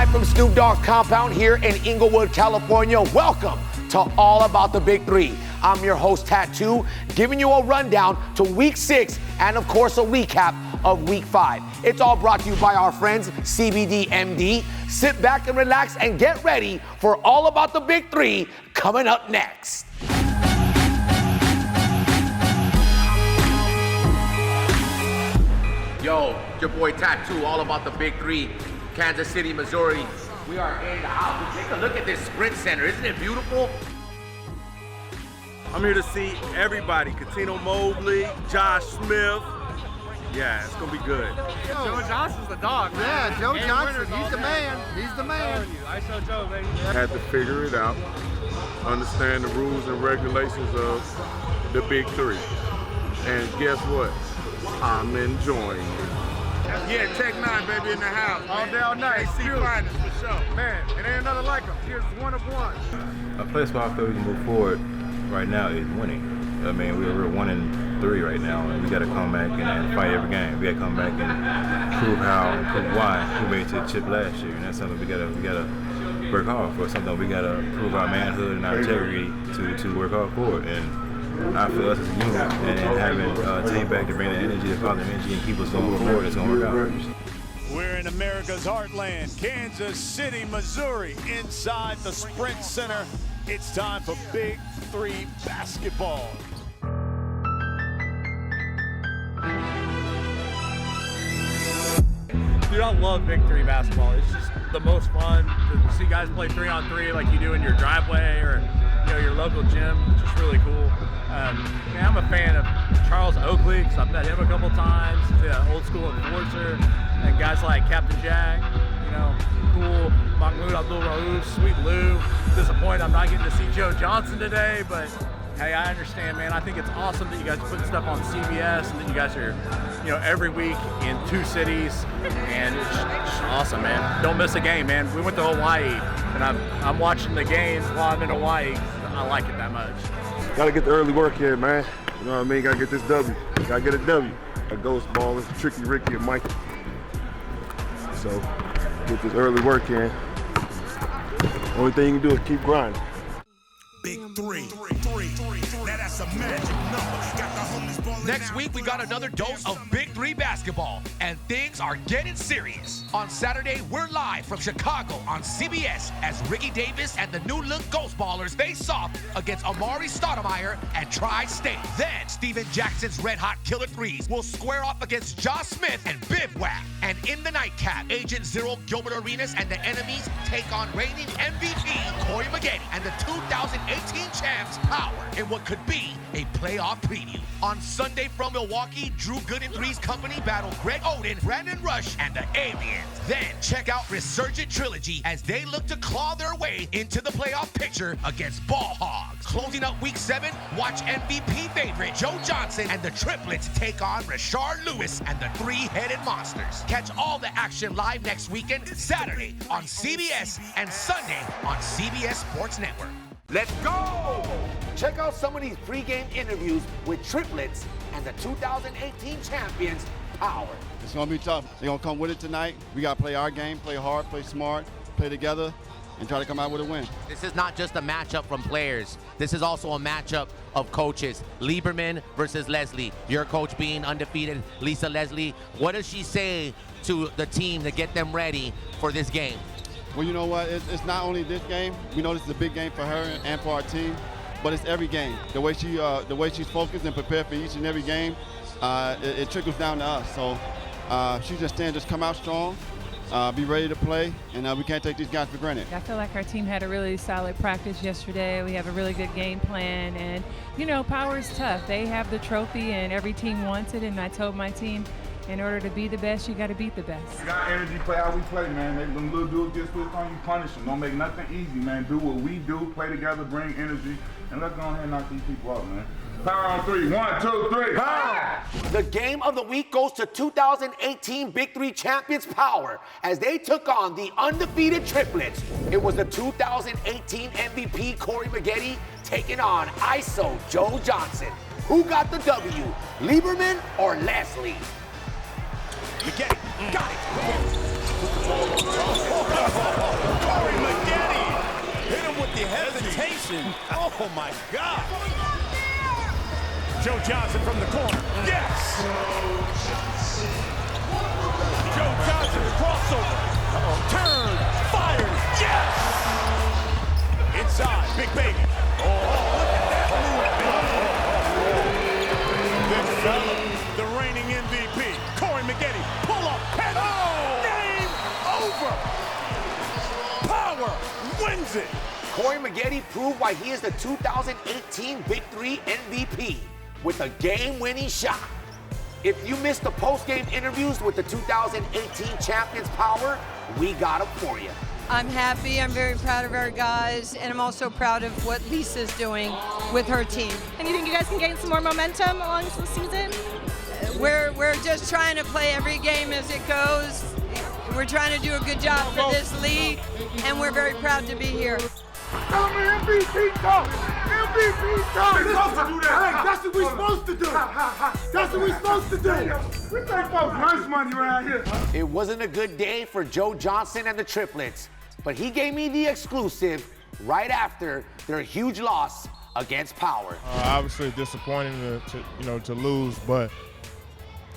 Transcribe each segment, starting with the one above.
Live from Snoop Dogg's compound here in Inglewood, California. Welcome to All About the Big 3. I'm your host, Tattoo, giving you a rundown to Week 6 and, of course, a recap of Week 5. It's all brought to you by our friends, CBD MD. Sit back and relax and get ready for All About the Big 3 coming up next. Yo, your boy Tattoo, All About the Big 3, Kansas City, Missouri. We are in the house. Take a look at this Sprint Center. Isn't it beautiful? I'm here to see everybody. Cuttino Mobley, Josh Smith. Yeah, it's gonna be good. Joe Johnson's the dog, man. Yeah, Joe Johnson, he's the man. He's the man. I show Joe, baby. Had to figure it out, understand the rules and regulations of the Big 3. And guess what? I'm enjoying it. Yeah, Tech 9, baby, in the house. All day, all night. AC Finest, for sure. Man, it ain't another like him. Here's one of one. A place where I feel we can move forward right now is winning. I mean, we're 1-3 right now, and we got to come back and fight every game. We got to come back and prove why we made it to the chip last year, and that's something we got to work hard for. Something we got to prove our manhood and our integrity to work hard for it. And I feel us as a unit and having a team back to bring the energy, the positive energy, and keep us going forward, it's going to work out. We're in America's heartland, Kansas City, Missouri, inside the Sprint Center. It's time for Big 3 basketball. Dude, I love Big 3 basketball. It's just the most fun to see guys play 3-on-3 like you do in your driveway or your local gym. It's just really cool. I'm a fan of Charles Oakley because I've met him a couple times. He's an old school enforcer. And guys like Captain Jack, cool. Mahmoud Abdul-Rauf, Sweet Lou. Disappointed I'm not getting to see Joe Johnson today, but hey, I understand, man. I think it's awesome that you guys are putting stuff on CBS and that you guys are, every week in 2 cities, and it's just awesome, man. Don't miss a game, man. We went to Hawaii, and I'm watching the games while I'm in Hawaii. I like it that much. Gotta get the early work in, man. You know what I mean? Gotta get this W. Gotta get a W. A ghost ballers, Tricky Ricky and Mike. So, get this early work in. Only thing you can do is keep grinding. Big 3. Now that's a magic number. Got the homies balling. Next week, we got another dose of Big 3 basketball, and things are getting serious. On Saturday, we're live from Chicago on CBS as Ricky Davis and the new look Ghost Ballers face off against Amari Stoudemire and Tri-State. Then, Steven Jackson's Red Hot Killer Threes will square off against Josh Smith and Bivouac. And in the nightcap, Agent Zero Gilbert Arenas and the enemies take on reigning MVP Corey McGetty and the 2018 champs Power in what could be a playoff preview. On Sunday from Milwaukee, Drew Good and Three's Company battle Greg Oden, Brandon Rush, and the Aliens. Then check out Resurgent Trilogy as they look to claw their way into the playoff picture against Ball Hogs. Closing up Week 7, watch MVP favorite Joe Johnson and the Triplets take on Rashard Lewis and the Three-Headed Monsters. Catch all the action live next weekend, Saturday on CBS and Sunday on CBS Sports Network. Let's go! Check out some of these pregame interviews with Triplets and the 2018 champions, Power. It's going to be tough. They're going to come with it tonight. We got to play our game, play hard, play smart, play together, and try to come out with a win. This is not just a matchup from players. This is also a matchup of coaches. Lieberman versus Leslie. Your coach being undefeated, Lisa Leslie. What does she say to the team to get them ready for this game? Well, you know what? It's not only this game. We know this is a big game for her and for our team, but it's every game. The way she's focused and prepared for each and every game, it trickles down to us. So she's just saying, just come out strong, be ready to play, and we can't take these guys for granted. I feel like our team had a really solid practice yesterday. We have a really good game plan, and Power is tough. They have the trophy, and every team wants it. And I told my team, in order to be the best, you got to beat the best. We got energy, play how we play, man. Make them little dudes get switched on, you punish them. Don't make nothing easy, man. Do what we do, play together, bring energy, and let's go ahead and knock these people out, man. Power on 3. 1, 2, 3. Power! The game of the week goes to 2018 Big 3 champions Power as they took on the undefeated Triplets. It was the 2018 MVP Corey McGetty taking on ISO Joe Johnson. Who got the W, Lieberman or Leslie? McGetty got it. Corey MAGGETTE hit him with the hesitation. Oh my God. Joe Johnson from the corner. Yes! Joe Johnson crossover. Turn, fires, yes! Inside, Big Baby. Oh, look at that movement. This fella, the reigning MVP, Corey MAGGETTE, pull up, and game over. Power wins it. Corey MAGGETTE proved why he is the 2018 Big 3 MVP with a game-winning shot. If you missed the post-game interviews with the 2018 champions Power, we got them for you. I'm happy, I'm very proud of our guys, and I'm also proud of what Lisa's doing with her team. And you think you guys can gain some more momentum along the season? We're just trying to play every game as it goes. We're trying to do a good job for this league, and we're very proud to be here. MVP talk! MVP talk! That's what we're supposed to do! That's what we're supposed to do! We pay folks nice money around here. It wasn't a good day for Joe Johnson and the triplets, but he gave me the exclusive right after their huge loss against Power. Obviously disappointing to lose, but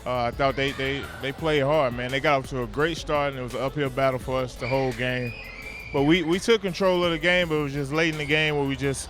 I thought they played hard, man. They got off to a great start, and it was an uphill battle for us the whole game. But we took control of the game, but it was just late in the game where we just,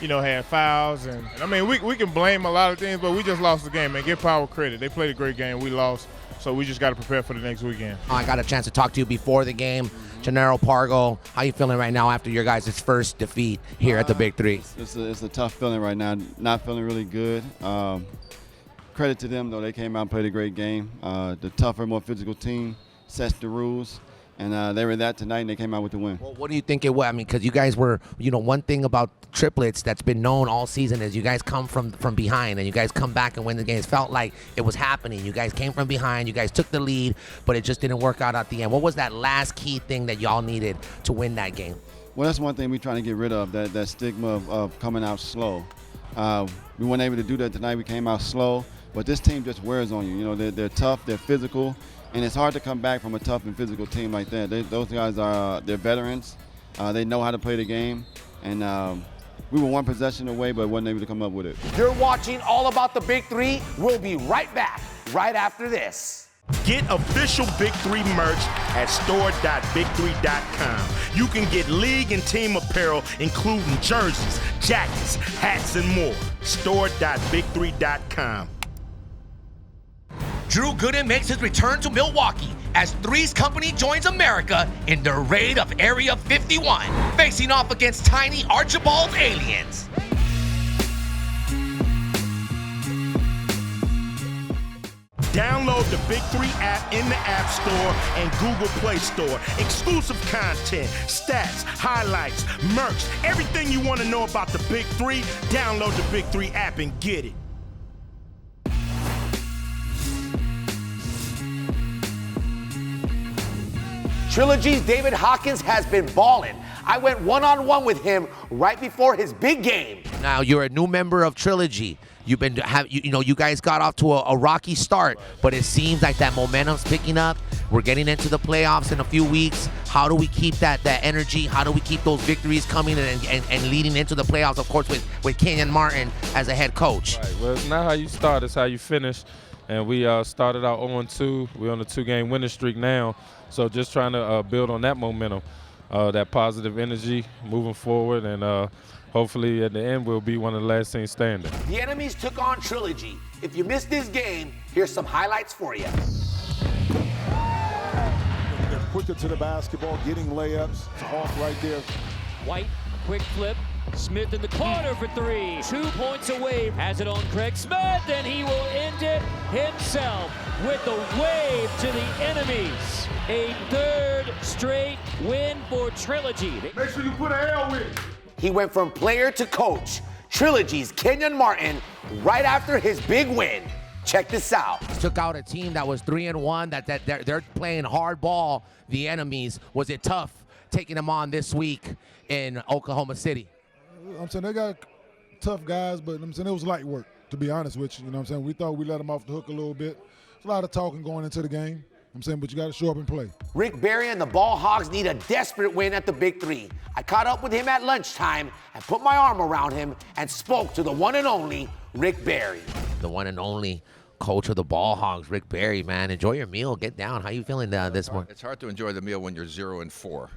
had fouls. And I mean, we can blame a lot of things, but we just lost the game, man. Give Power credit. They played a great game. We lost, so we just got to prepare for the next weekend. I got a chance to talk to you before the game. Gennaro Pargo, how you feeling right now after your guys' first defeat here at the Big 3? It's a tough feeling right now. Not feeling really good. Credit to them, though. They came out and played a great game. The tougher, more physical team sets the rules. And they were that tonight, and they came out with the win. Well, what do you think it was? I mean, because you guys were, one thing about triplets that's been known all season is you guys come from behind, and you guys come back and win the game. It felt like it was happening. You guys came from behind. You guys took the lead, but it just didn't work out at the end. What was that last key thing that y'all needed to win that game? Well, that's one thing we're trying to get rid of, that stigma of coming out slow. We weren't able to do that tonight. We came out slow, but this team just wears on you. They're tough, they're physical. And it's hard to come back from a tough and physical team like that. Those guys they're veterans. They know how to play the game. And we were one possession away, but wasn't able to come up with it. You're watching All About the Big 3. We'll be right back, right after this. Get official Big 3 merch at store.big3.com. You can get league and team apparel, including jerseys, jackets, hats, and more. Store.big3.com. Drew Gooden makes his return to Milwaukee as Three's Company joins America in the raid of Area 51, facing off against tiny Archibald aliens. Download the Big 3 app in the App Store and Google Play Store. Exclusive content, stats, highlights, merch, everything you want to know about the Big 3, download the Big 3 app and get it. Trilogy's David Hawkins has been balling. I went one-on-one with him right before his big game. Now you're a new member of Trilogy. You guys got off to a rocky start, but it seems like that momentum's picking up. We're getting into the playoffs in a few weeks. How do we keep that energy? How do we keep those victories coming and leading into the playoffs, of course, with Kenyon Martin as a head coach? Right. Well, it's not how you start, it's how you finish. And we started out 0-2. We're on a 2-game winning streak now. So just trying to build on that momentum, that positive energy moving forward, and hopefully at the end we'll be one of the last teams standing. The enemies took on Trilogy. If you missed this game, here's some highlights for you. They're quicker to the basketball, getting layups. It's off right there. White, quick flip. Smith in the corner for three. 2 points away. Has it on Craig Smith, and he will end it himself with the wave to the enemies. A third straight win for Trilogy. Make sure you put an L in. He went from player to coach. Trilogy's Kenyon Martin right after his big win. Check this out. Took out a team that was 3-1, that they're playing hard ball, the enemies. Was it tough taking them on this week in Oklahoma City? I'm saying they got tough guys, but I'm saying it was light work, to be honest with you. You know what I'm saying? We thought we let them off the hook a little bit. There's a lot of talking going into the game. But you got to show up and play. Rick Barry and the Ball Hogs need a desperate win at the Big 3. I caught up with him at lunchtime and put my arm around him and spoke to the one and only Rick Barry. The one and only coach of the Ball Hogs, Rick Barry, man. Enjoy your meal. Get down. How you feeling this morning? It's hard to enjoy the meal when you're 0-4.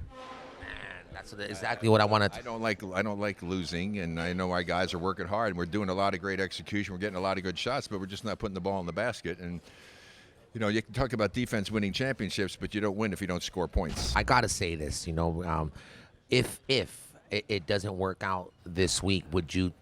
That's exactly what I wanted to. I don't like losing, and I know our guys are working hard, and we're doing a lot of great execution. We're getting a lot of good shots, but we're just not putting the ball in the basket. And you know, you can talk about defense winning championships, but you don't win if you don't score points. I gotta say this, you know, if it doesn't work out this week, would you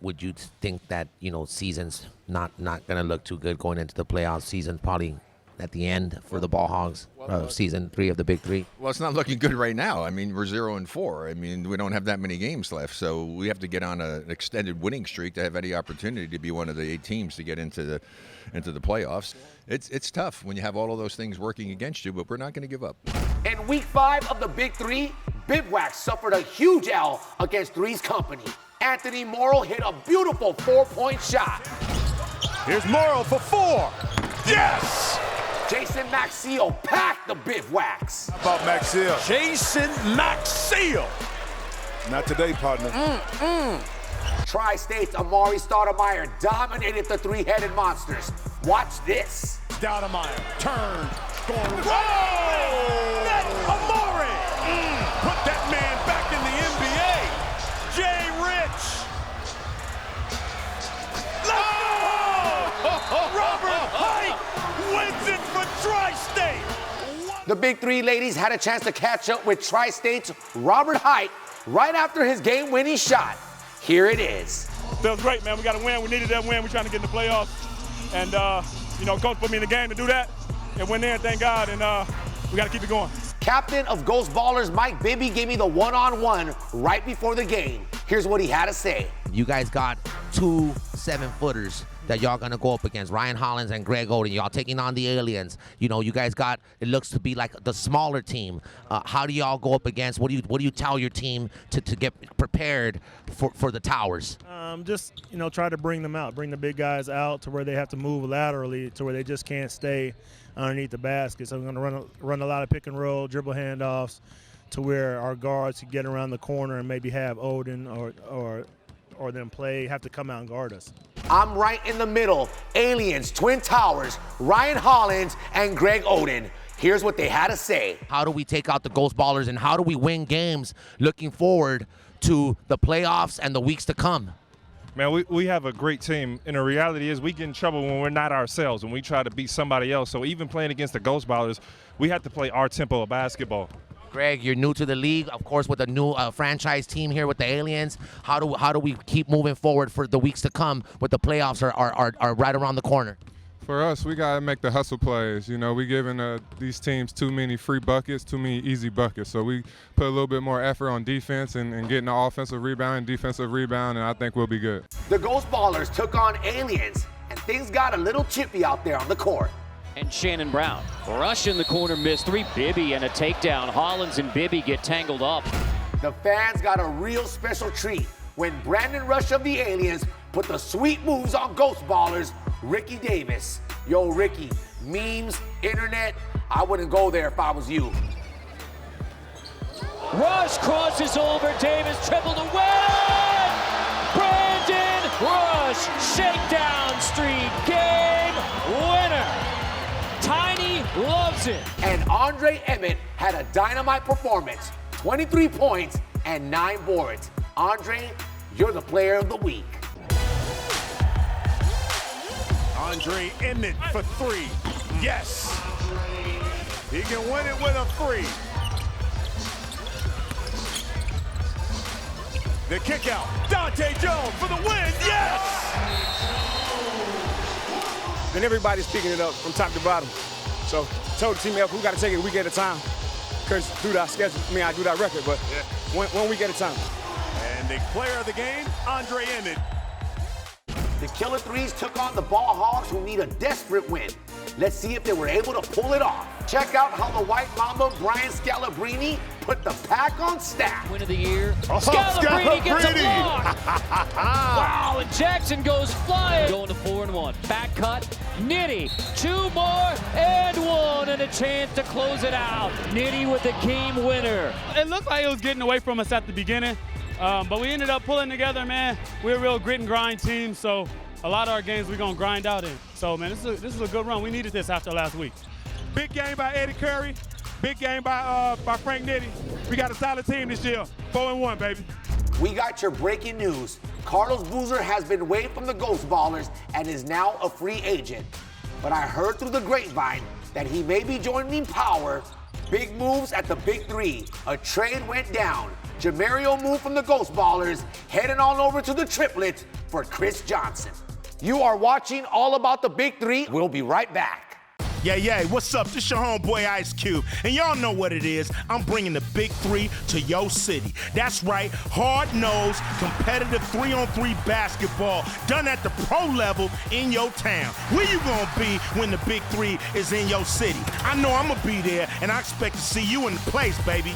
think that, you know, season's not gonna look too good going into the playoffs? Season probably at the end for the Ball Hogs, season 3 of the Big 3? Well, it's not looking good right now. I mean, we're 0-4. I mean, we don't have that many games left, so we have to get on an extended winning streak to have any opportunity to be one of the 8 teams to get into the playoffs. It's tough when you have all of those things working against you, but we're not going to give up. In week 5 of the Big 3, Bivouac suffered a huge L against Three's Company. Anthony Morrow hit a beautiful 4-point shot. Here's Morrow for 4. Yes! Jason Maxiel packed the Bivouacs. How about Maxiel? Jason Maxiel. Not today, partner. Tri-State's Amari Stoudemire dominated the 3-headed monsters. Watch this. Stoudemire, turn, scoring. Whoa! Net Amari! Put that man back in the NBA. Jay Rich. Robert Height wins it for Tri-State. The Big 3 ladies had a chance to catch up with Tri-State's Robert Height right after his game-winning shot. Here it is. Feels great, man. We got to win. We needed that win. We're trying to get in the playoffs. And, you know, Coach put me in the game to do that. And win there, thank God. And we got to keep it going. Captain of Ghost Ballers Mike Bibby gave me the one-on-one right before the game. Here's what he had to say. You guys got 2 7-footers that y'all gonna go up against, Ryan Hollins and Greg Oden. Y'all taking on the Aliens. You know, you guys got, it looks to be like the smaller team. How do y'all go up against? What do you tell your team to get prepared for the Towers? Just, you know, try to bring them out, bring the big guys out to where they have to move laterally, to where they just can't stay underneath the basket. So we're gonna run a lot of pick and roll, dribble handoffs, to where our guards can get around the corner and maybe have Oden or them have to come out and guard us. I'm right in the middle. Aliens, Twin Towers, Ryan Hollins, and Greg Oden. Here's what they had to say. How do we take out the Ghost Ballers, and how do we win games looking forward to the playoffs and the weeks to come? Man, we have a great team, and the reality is we get in trouble when we're not ourselves, when we try to beat somebody else. So even playing against the Ghost Ballers, we have to play our tempo of basketball. Greg, you're new to the league, of course, with a new franchise team here with the Aliens. How do we keep moving forward for the weeks to come with the playoffs are right around the corner? For us, we got to make the hustle plays. You know, we giving these teams too many free buckets, too many easy buckets. So we put a little bit more effort on defense and getting the offensive rebound and defensive rebound, and I think we'll be good. The Ghost Ballers took on Aliens, and things got a little chippy out there on the court. And Shannon Brown. Rush in the corner, missed 3. Bibby and a takedown. Hollins and Bibby get tangled up. The fans got a real special treat when Brandon Rush of the Aliens put the sweet moves on Ghost Ballers, Ricky Davis. Yo, Ricky, memes, internet, I wouldn't go there if I was you. Rush crosses over, Davis triple to win! Brandon Rush, shakedown streak, game winner! Tiny loves it. And Andre Emmett had a dynamite performance, 23 points and 9 boards. Andre, you're the player of the week. Andre Emmett for 3. Yes. He can win it with a 3. The kick out. Dante Jones for the win. Yes. And everybody's picking it up from top to bottom. So told the team, we got to take it a week at a time. Because through that schedule, I do that record, but one week at a time. And the player of the game, Andre Emmett. The Killer Threes took on the Ball Hogs, who need a desperate win. Let's see if they were able to pull it off. Check out how the White Mamba, Brian Scalabrine, put the pack on staff. Win of the year. Oh, Scalabrine gets a block. Wow, and Jackson goes flying. Going to 4-1. Back cut. Nitty. 2 more and 1, and a chance to close it out. Nitty with the game winner. It looked like it was getting away from us at the beginning, but we ended up pulling together, man. We're a real grit and grind team, so a lot of our games we're going to grind out in. So, man, this is a good run. We needed this after last week. Big game by Eddie Curry. Big game by Frank Nitty. We got a solid team this year. 4-1, baby. We got your breaking news. Carlos Boozer has been waived from the Ghost Ballers and is now a free agent. But I heard through the grapevine that he may be joining Power. Big moves at the Big 3. A trade went down. Jamario moved from the Ghost Ballers, heading on over to the Triplet for Chris Johnson. You are watching All About the Big 3. We'll be right back. Yeah, what's up? This your homeboy Ice Cube, and y'all know what it is. I'm bringing the Big 3 to your city. That's right, hard-nosed, competitive 3-on-3 basketball done at the pro level in your town. Where you gonna be when the Big 3 is in your city? I know I'm gonna be there, and I expect to see you in the place, baby.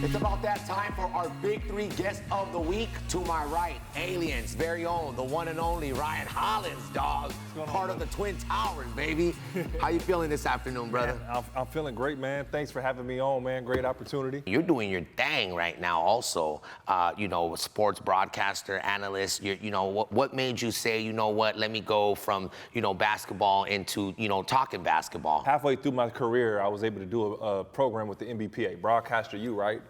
It's about that time for our Big 3 guest of the week. To my right, Aliens' very own, the one and only Ryan Hollins, dog. Part of the Twin Towers, baby. How you feeling this afternoon, brother? Man, I'm feeling great, man. Thanks for having me on, man. Great opportunity. You're doing your thing right now also. Sports broadcaster, analyst. What made you say, you know what, let me go from, basketball into, talking basketball? Halfway through my career, I was able to do a program with the NBPA, Broadcaster U, right?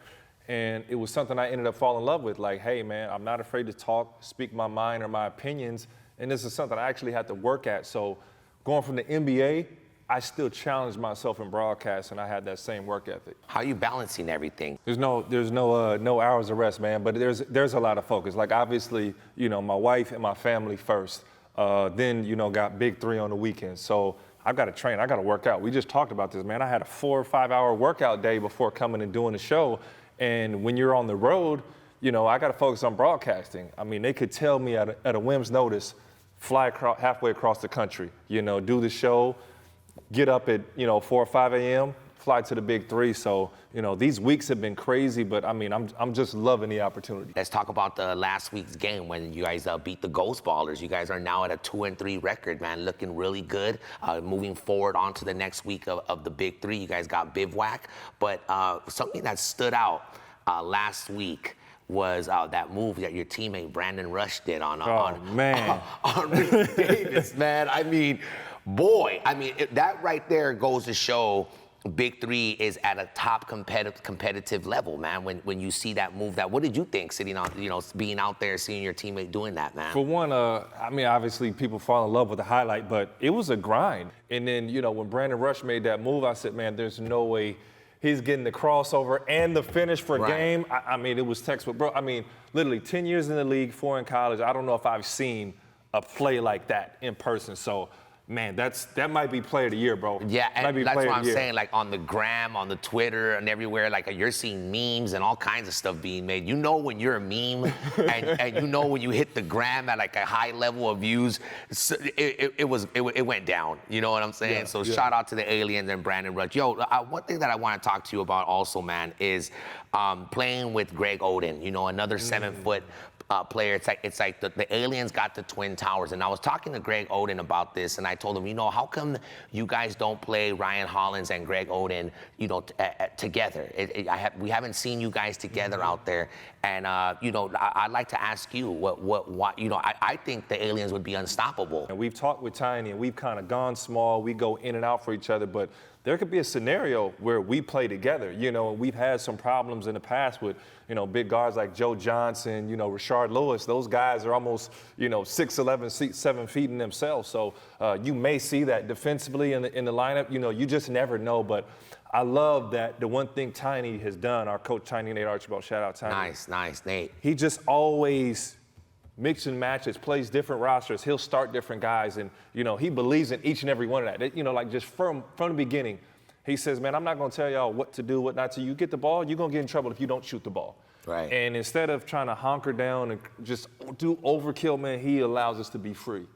And it was something I ended up falling in love with. Like, hey, man, I'm not afraid to talk, speak my mind or my opinions. And this is something I actually had to work at. So going from the NBA, I still challenged myself in broadcast, and I had that same work ethic. How are you balancing everything? There's no hours of rest, man. But there's a lot of focus. Like, obviously, my wife and my family first. Then, got Big 3 on the weekends. So I've got to train. I got to work out. We just talked about this, man. I had a 4 or 5 hour workout day before coming and doing the show. And when you're on the road, I got to focus on broadcasting. I mean, they could tell me at a whim's notice, fly halfway across the country, do the show, get up at, 4 or 5 a.m., fly to the Big 3. So, these weeks have been crazy, but I mean, I'm just loving the opportunity. Let's talk about the last week's game when you guys beat the Ghost Ballers. You guys are now at a 2-3 record, man, looking really good. Moving forward onto the next week of the Big 3, you guys got bivouac. But something that stood out last week was that move that your teammate Brandon Rush did on Ricky Davis, man. I mean, that right there goes to show Big 3 is at a top competitive level, man. When you see that move, what did you think sitting on, being out there, seeing your teammate doing that, man? For one, obviously people fall in love with the highlight, but it was a grind. And then, when Brandon Rush made that move, I said, man, there's no way he's getting the crossover and the finish for a game. I mean, it was textbook, bro. I mean, literally 10 years in the league, 4 in college. I don't know if I've seen a play like that in person. So, man, that might be player of the year, bro. Yeah, and that's what I'm saying, like on the gram, on the Twitter, and everywhere, like you're seeing memes and all kinds of stuff being made. You know when you're a meme, and when you hit the gram at like a high level of views, it went down. You know what I'm saying? Yeah, so shout out to the Aliens and Brandon Rush. Yo, one thing that I want to talk to you about also, man, is playing with Greg Oden. Another 7-foot player. It's like the Aliens got the Twin Towers. And I was talking to Greg Oden about this, and I told him, how come you guys don't play Ryan Hollins and Greg Oden, together? We haven't seen you guys together out there. And, I'd like to ask you, I think the Aliens would be unstoppable. And we've talked with Tiny, and we've kind of gone small. We go in and out for each other, but there could be a scenario where we play together. And we've had some problems in the past with, big guards like Joe Johnson, Rashard Lewis. Those guys are almost, 6'11", 7 feet in themselves. So you may see that defensively in the lineup. You just never know. But I love that the one thing Tiny has done, our coach Tiny, Nate Archibald, shout out Tiny. Nice, Nate. He just always mix and matches, plays different rosters. He'll start different guys, and he believes in each and every one of that. Like just from the beginning, he says, man, I'm not going to tell y'all what to do, what not to. You get the ball, you're going to get in trouble if you don't shoot the ball. Right. And instead of trying to hunker down and just do overkill, man, he allows us to be free.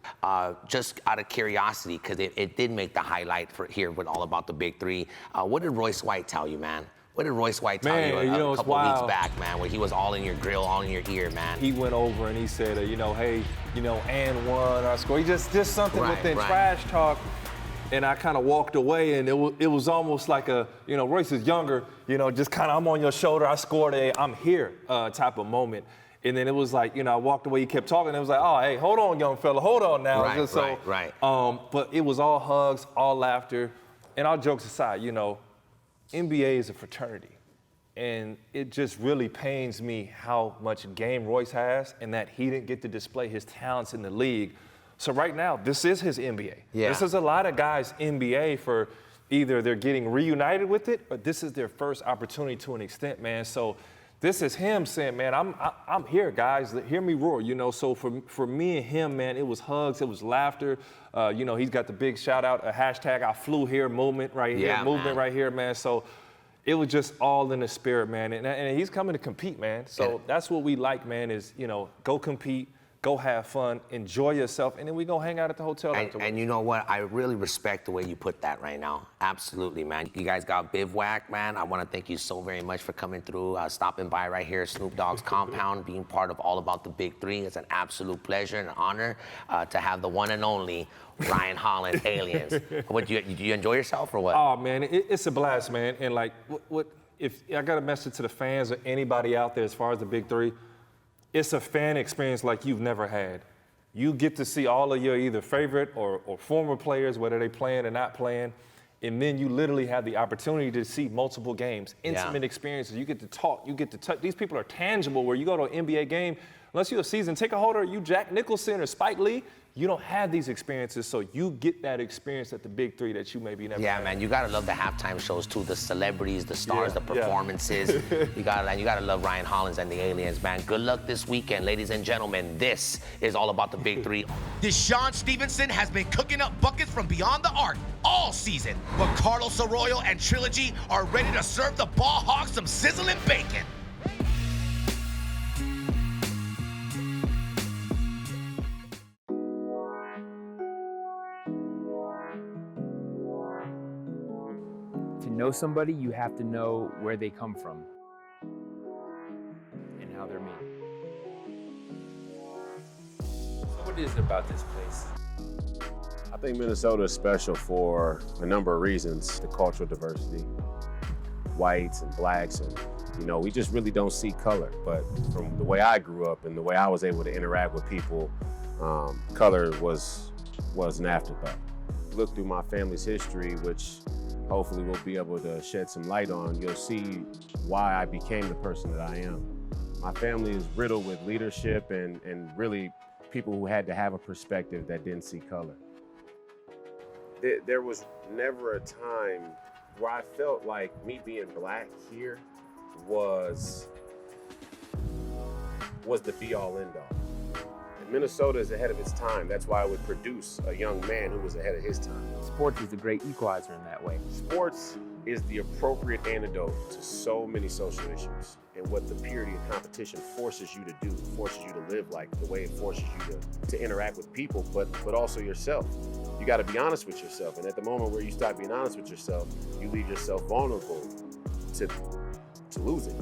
Just out of curiosity, because it did make the highlight for here with All About the Big Three. What did Royce White tell you, man? What did Royce White tell you a couple weeks back, man, when he was all in your grill, all in your ear, man? He went over and he said, hey, and one, our score. He just something within trash talk. And I kind of walked away, and it was almost like Royce is younger, just kind of I'm on your shoulder, I scored I'm here type of moment. And then it was like, I walked away, he kept talking, and it was like, oh, hey, hold on, young fella, hold on now. Right. But it was all hugs, all laughter. And all jokes aside, NBA is a fraternity. And it just really pains me how much game Royce has and that he didn't get to display his talents in the league. So right now, this is his NBA. Yeah. This is a lot of guys' NBA for either they're getting reunited with it or this is their first opportunity to an extent, man. So this is him saying, man, I'm here, guys. Hear me roar, So for me and him, man, it was hugs, it was laughter. He's got the big shout out, a hashtag I flew here movement right here, right here, man. So it was just all in the spirit, man. And he's coming to compete, man. So that's what we like, man, is, go compete. Go have fun, enjoy yourself, and then we go hang out at the hotel afterwards. And you know what? I really respect the way you put that right now. Absolutely, man. You guys got bivouac, man. I want to thank you so very much for coming through, stopping by right here at Snoop Dogg's compound, being part of All About the Big Three. It's an absolute pleasure and an honor to have the one and only Ryan Hollins, Aliens. Do you enjoy yourself or what? Oh, man, it's a blast, man. And like, if I got a message to the fans or anybody out there as far as the Big Three, it's a fan experience like you've never had. You get to see all of your either favorite or former players, whether they playing or not playing, and then you literally have the opportunity to see multiple games, intimate experiences. You get to talk, you get to touch. These people are tangible. Where you go to an NBA game, unless you're a season ticket holder, you Jack Nicholson or Spike Lee, you don't have these experiences, so you get that experience at the Big Three that you maybe never had. Man, you gotta love the halftime shows too, the celebrities, the stars, the performances. You gotta love Ryan Hollins and the Aliens, man. Good luck this weekend, ladies and gentlemen. This is All About the Big Three. Deshaun Stevenson has been cooking up buckets from beyond the arc all season, but Carlos Arroyo and Trilogy are ready to serve the ball hogs some sizzling bacon. To know somebody, you have to know where they come from and how they're made. What is it about this place? I think Minnesota is special for a number of reasons. The cultural diversity, whites and blacks, and we just really don't see color. But from the way I grew up and the way I was able to interact with people, color was an afterthought. Look through my family's history, which hopefully we'll be able to shed some light on, you'll see why I became the person that I am. My family is riddled with leadership and really people who had to have a perspective that didn't see color. There was never a time where I felt like me being black here was the be-all, end-all. Minnesota is ahead of its time. That's why it would produce a young man who was ahead of his time. Sports is a great equalizer in that way. Sports is the appropriate antidote to so many social issues and what the purity of competition forces you to do, forces you to live like, the way it forces you to interact with people, but also yourself. You got to be honest with yourself. And at the moment where you start being honest with yourself, you leave yourself vulnerable to losing.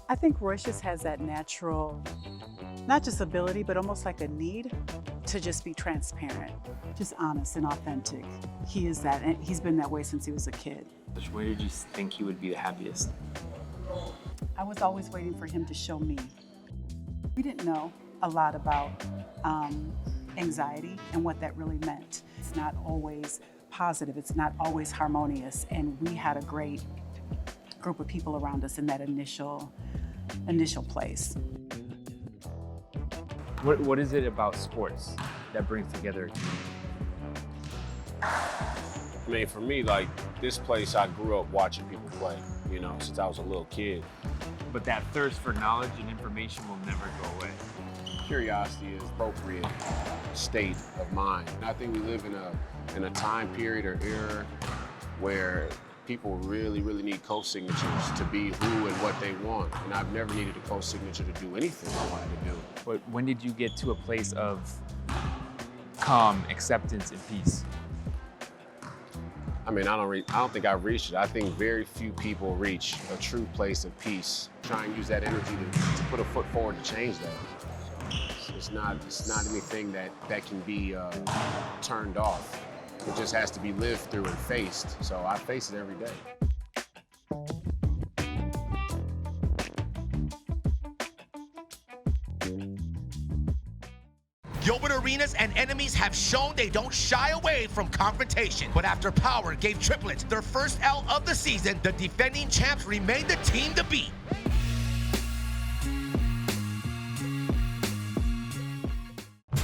I think Royce just has that natural, not just ability, but almost like a need to just be transparent, just honest and authentic. He is that, and he's been that way since he was a kid. Where did you think he would be the happiest? I was always waiting for him to show me. We didn't know a lot about anxiety and what that really meant. It's not always positive, it's not always harmonious, and we had a great group of people around us in that initial place. What is it about sports that brings together? I mean, for me, like, this place, I grew up watching people play, you know, since I was a little kid. But that thirst for knowledge and information will never go away. Curiosity is an appropriate state of mind. And I think we live in a time period or era where people really, really need co-signatures to be who and what they want. And I've never needed a co-signature to do anything I wanted to do. But when did you get to a place of calm, acceptance, and peace? I mean, I don't think I've reached it. I think very few people reach a true place of peace. Try and use that energy to put a foot forward to change that. So it's not anything that can be turned off. It just has to be lived through and faced. So I face it every day. Gilbert Arenas and enemies have shown they don't shy away from confrontation. But after Power gave Triplets their first L of the season, the defending champs remain the team to beat.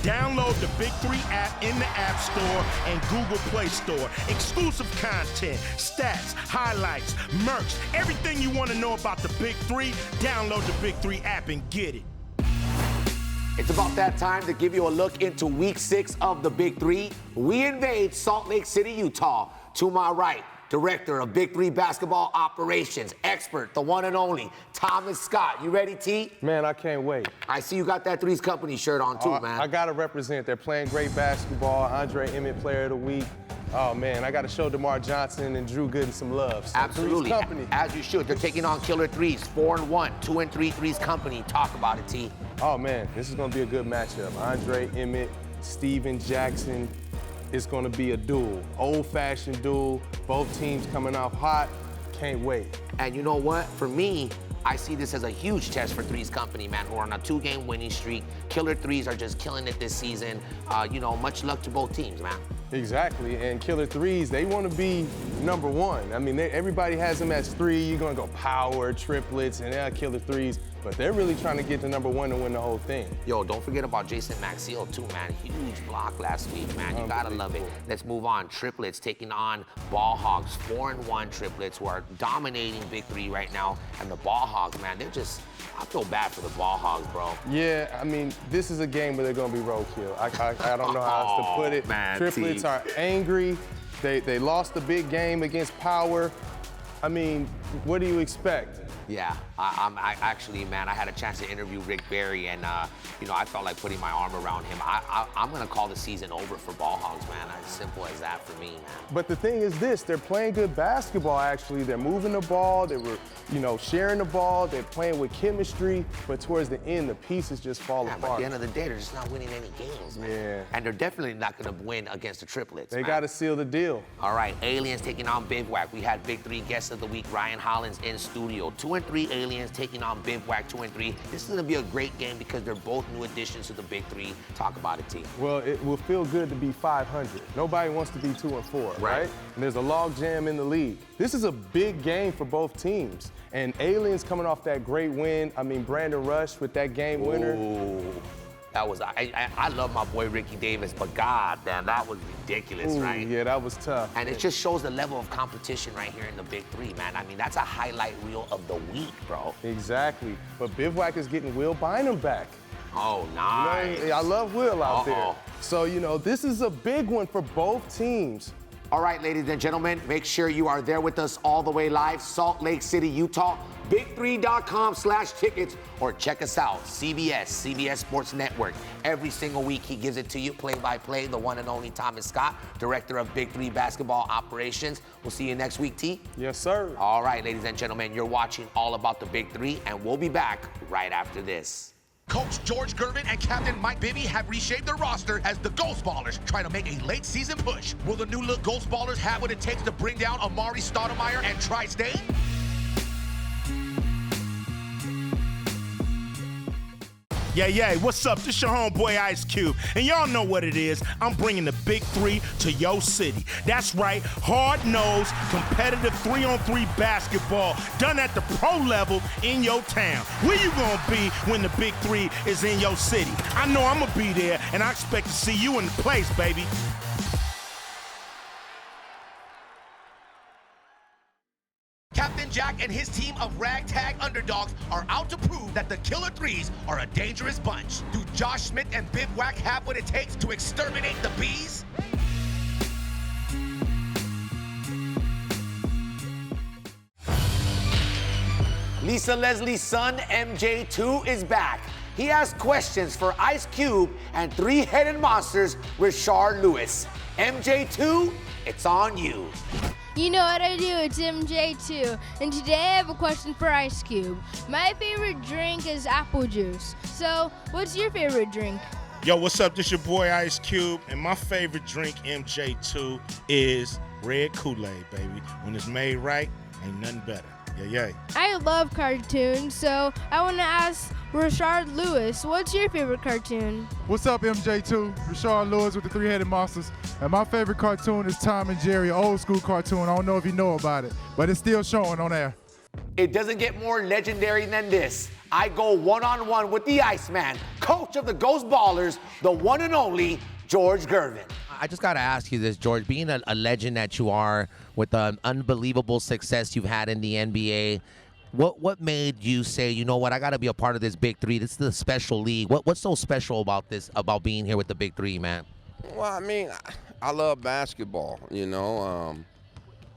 Download the Big 3 app in the App Store and Google Play Store. Exclusive content, stats, highlights, merch, everything you want to know about the Big 3, download the Big 3 app and get it. It's about that time to give you a look into Week 6 of the Big 3. We invade Salt Lake City, Utah. To my right, Director of Big 3 Basketball Operations, expert, the one and only, Thomas Scott. You ready, T? Man, I can't wait. I see you got that Threes Company shirt on, too, man. I got to represent. They're playing great basketball. Andre EMMETT Player of the Week. Oh, man, I got to show DeMar Johnson and Drew Gooden some love. So Absolutely, Threes Company. As you should. They're taking on Killer Threes, 4-1, 2-3 Threes Company. Talk about it, T. Oh, man, this is going to be a good matchup. Andre EMMETT, Steven Jackson. It's going to be a duel, old-fashioned duel. Both teams coming off hot. Can't wait. And you know what? For me, I see this as a huge test for Threes Company, man, who are on a 2-game winning streak. Killer Threes are just killing it this season. You know, much luck to both teams, man. Exactly, and Killer Threes, they want to be number one. I mean, everybody has them as 3. You're going to go Power, Triplets, and Killer Threes, but they're really trying to get to number 1 to win the whole thing. Yo, don't forget about Jason Maxiell, too, man. Huge block last week, man. You got to love it. Let's move on. Triplets taking on Ball Hogs, 4-1 Triplets, who are dominating Big 3 right now. And the Ball Hogs, man, they're just, I feel bad for the Ball Hogs, bro. Yeah, I mean, this is a game where they're going to be roadkill. I don't know how else to put it. Man, Triplets are angry. They lost the big game against Power. I mean, what do you expect? Yeah, I actually, man, I had a chance to interview Rick Barry, and you know, I felt like putting my arm around him. I'm gonna call the season over for Ball Hogs, man. As simple as that for me, man. But the thing is this, they're playing good basketball, actually. They're moving the ball, they were, you know, sharing the ball, they're playing with chemistry, but towards the end, the pieces just fall apart. But at the end of the day, they're just not winning any games, man. Yeah. And they're definitely not gonna win against the Triplets, They gotta seal the deal. All right, Aliens taking on Bivouac. We had Big 3 guest of the week, Ryan Hollins, in studio. 2-3 Aliens taking on Bivouac, 2-3. This is gonna be a great game because they're both new additions to the Big 3. Talk about it, team. Well, it will feel good to be 500. Nobody wants to be 2-4, right? And there's a log jam in the league. This is a big game for both teams. And Aliens coming off that great win. I mean, Brandon Rush with that game winner. Ooh. That was, I love my boy Ricky Davis, but God, damn, that was ridiculous, right? Yeah, that was tough. And it just shows the level of competition right here in the Big 3, man. I mean, that's a highlight reel of the week, bro. Exactly. But Bivouac is getting Will Bynum back. Oh, nice. You know, I love Will out there. So, you know, this is a big one for both teams. All right, ladies and gentlemen, make sure you are there with us all the way live, Salt Lake City, Utah, big3.com/tickets, or check us out, CBS Sports Network. Every single week, he gives it to you, play-by-play, the one and only Thomas Scott, Director of Big 3 Basketball Operations. We'll see you next week, T. Yes, sir. All right, ladies and gentlemen, you're watching All About the Big 3, and we'll be back right after this. Coach George Gervin and Captain Mike Bibby have reshaped their roster as the Ghost Ballers try to make a late-season push. Will the new-look Ghost Ballers have what it takes to bring down Amari Stoudemire and Tri-State? Yeah, what's up? This your homeboy Ice Cube, and y'all know what it is. I'm bringing the Big 3 to your city. That's right, hard-nosed, competitive 3-on-3 basketball done at the pro level in your town. Where you gonna be when the Big 3 is in your city? I know I'm gonna be there, and I expect to see you in the place, baby. Jack and his team of ragtag underdogs are out to prove that the Killer Threes are a dangerous bunch. Do Josh Smith and Bivouac have what it takes to exterminate the bees? Lisa Leslie's son, MJ2, is back. He has questions for Ice Cube and three-headed monsters, Rashard Lewis. MJ2, it's on you. You know what I do, it's MJ2, and today I have a question for Ice Cube. My favorite drink is apple juice, so what's your favorite drink? Yo, what's up? This your boy Ice Cube, and my favorite drink, MJ2, is red Kool-Aid, baby. When it's made right, ain't nothing better. Yeah. I love cartoons, so I want to ask Rashard Lewis, what's your favorite cartoon? What's up, MJ2? Rashard Lewis with the Three-Headed Monsters. And my favorite cartoon is Tom and Jerry, an old school cartoon. I don't know if you know about it, but it's still showing on air. It doesn't get more legendary than this. I go one-on-one with the Iceman, coach of the Ghost Ballers, the one and only George Gervin. I just got to ask you this, George. Being a legend that you are, with the unbelievable success you've had in the NBA, what made you say, you know what, I got to be a part of this Big Three? This is the special league. What's so special about this, about being here with the Big Three, man? Well, I mean, I love basketball, you know.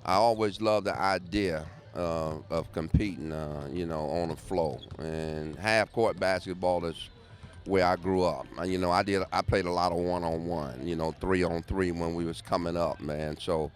I always loved the idea of competing, you know, on the floor. And half-court basketball is where I grew up. You know, I played a lot of one-on-one, you know, 3-on-3 when we was coming up, man. So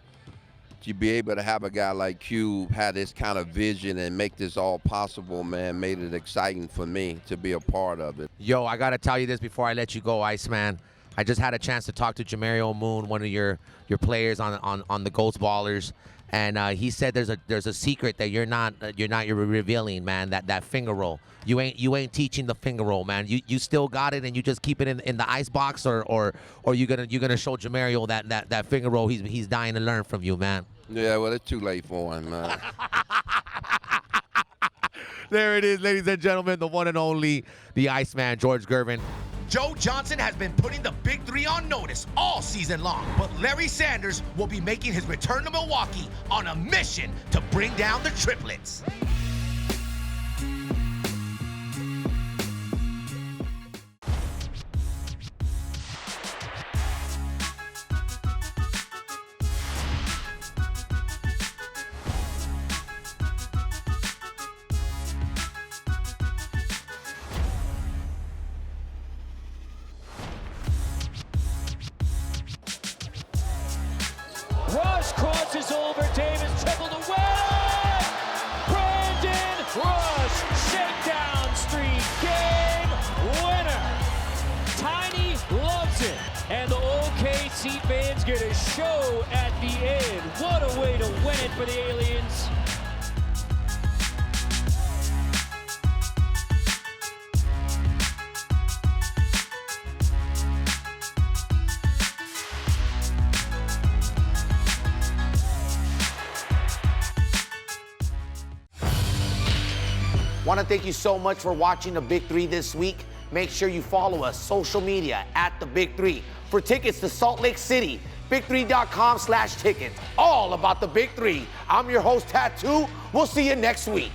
to be able to have a guy like Cube have this kind of vision and make this all possible, man, made it exciting for me to be a part of it. Yo, I got to tell you this before I let you go, Iceman. I just had a chance to talk to Jamario Moon, one of your players on the Ghost Ballers, and he said there's a secret that you're not revealing, man. That finger roll. You ain't teaching the finger roll, man. You still got it, and you just keep it in the ice box, or you gonna show Jamario that finger roll he's dying to learn from you, man. Yeah, well, it's too late for him, man. There it is, ladies and gentlemen, the one and only, the Iceman, George Gervin. Joe Johnson has been putting the Big Three on notice all season long, but Larry Sanders will be making his return to Milwaukee on a mission to bring down the triplets. Rush crosses over, Davis triple to win! Brandon Rush, shakedown streak, game winner! Tiny loves it, and the OKC fans get a show at the end. What a way to win it for the Aliens. Want to thank you so much for watching the Big Three this week. Make sure you follow us social media at the Big Three. For tickets to Salt Lake City, big3.com/tickets. All about the Big Three. I'm your host, Tattoo. We'll see you next week.